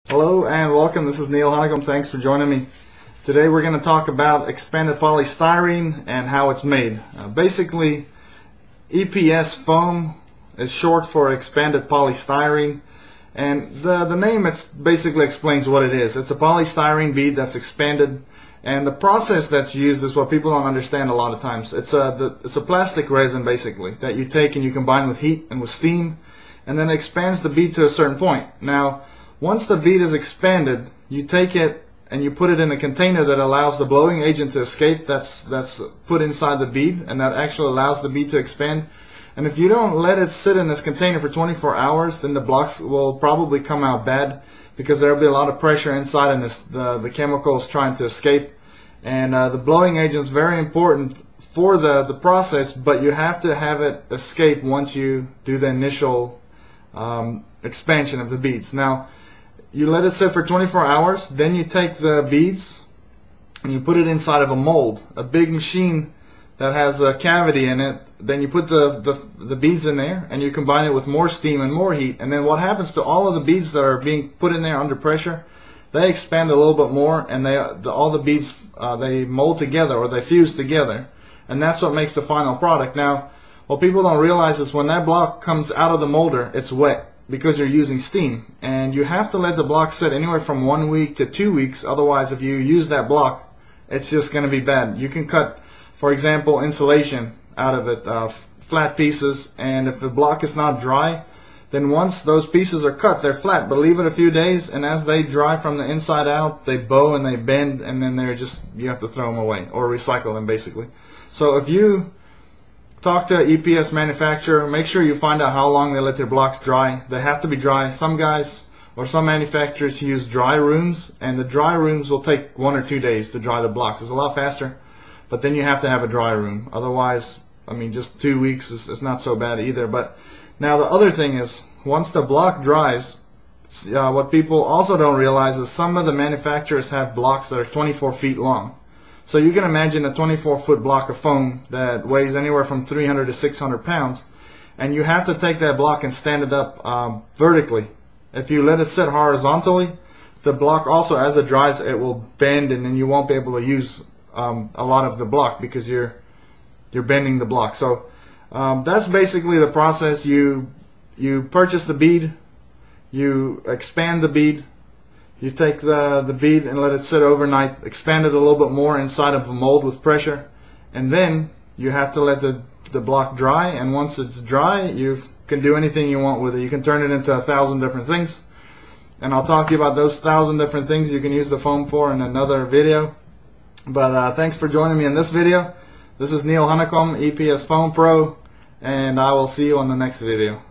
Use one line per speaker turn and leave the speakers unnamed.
Hello and welcome. This is Neil Honeycomb. Thanks for joining me. Today we're going to talk about expanded polystyrene and how it's made. Basically, EPS foam is short for expanded polystyrene, and the name basically explains what it is. It's a polystyrene bead that's expanded, and the process that's used is what people don't understand a lot of times. It's a plastic resin basically that you take and you combine with heat and with steam, and then it expands the bead to a certain point. Now, once the bead is expanded, you take it and you put it in a container that allows the blowing agent to escape. That's put inside the bead, and that actually allows the bead to expand. And if you don't let it sit in this container for 24 hours, then the blocks will probably come out bad because there will be a lot of pressure inside, and the chemicals trying to escape. And the blowing agent is very important for the process, but you have to have it escape once you do the initial expansion of the beads. Now, you let it sit for 24 hours, then you take the beads and you put it inside of a mold, a big machine that has a cavity in it. Then you put the beads in there and you combine it with more steam and more heat, and then what happens to all of the beads that are being put in there under pressure, they expand a little bit more, and all the beads they mold together, or they fuse together, and that's what makes the final product. Now, what people don't realize is when that block comes out of the molder, it's wet because you're using steam, and you have to let the block sit anywhere from 1 week to 2 weeks. Otherwise, if you use that block, it's just going to be bad. You can cut, for example, insulation out of it, flat pieces, and if the block is not dry, then once those pieces are cut, they're flat, but leave it a few days, and as they dry from the inside out, they bow and they bend, and then you have to throw them away or recycle them basically. So if you talk to an EPS manufacturer, make sure you find out how long they let their blocks dry. They have to be dry. Some guys or some manufacturers use dry rooms, and the dry rooms will take 1 or 2 days to dry the blocks. It's a lot faster, but then you have to have a dry room. Otherwise, I mean, just 2 weeks is not so bad either. But now the other thing is, once the block dries, what people also don't realize is some of the manufacturers have blocks that are 24 feet long. So you can imagine a 24-foot block of foam that weighs anywhere from 300 to 600 pounds, and you have to take that block and stand it up vertically. If you let it sit horizontally, the block also, as it dries, it will bend, and then you won't be able to use a lot of the block because you're bending the block. So that's basically the process. You purchase the bead, you expand the bead. You take the bead and let it sit overnight, expand it a little bit more inside of a mold with pressure, and then you have to let the block dry, and once it's dry, you can do anything you want with it. You can turn it into 1,000 different things, and I'll talk to you about those 1,000 different things you can use the foam for in another video. But thanks for joining me in this video. This is Neil Honeycomb, EPS Foam Pro, and I will see you on the next video.